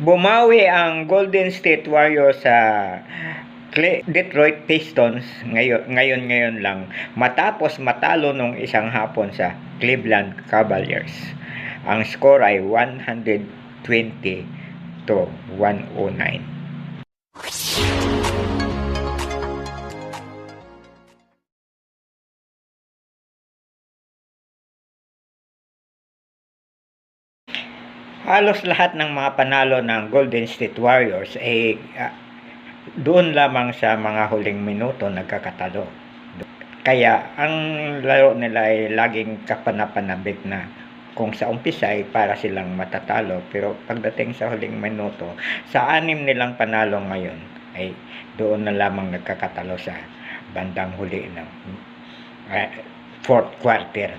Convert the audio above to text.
Bumawi ang Golden State Warriors sa Detroit Pistons ngayon lang matapos matalo nung isang hapon sa Cleveland Cavaliers. Ang score ay 120 to 109. Halos lahat ng mga panalo ng Golden State Warriors ay doon lamang sa mga huling minuto nagkakatalo. Kaya ang laro nila ay laging kapanapanabik na kung sa umpisa ay para silang matatalo, pero pagdating sa huling minuto, sa 6 nilang panalo ngayon ay doon na lamang nagkakatalo sa bandang huli ng fourth quarter.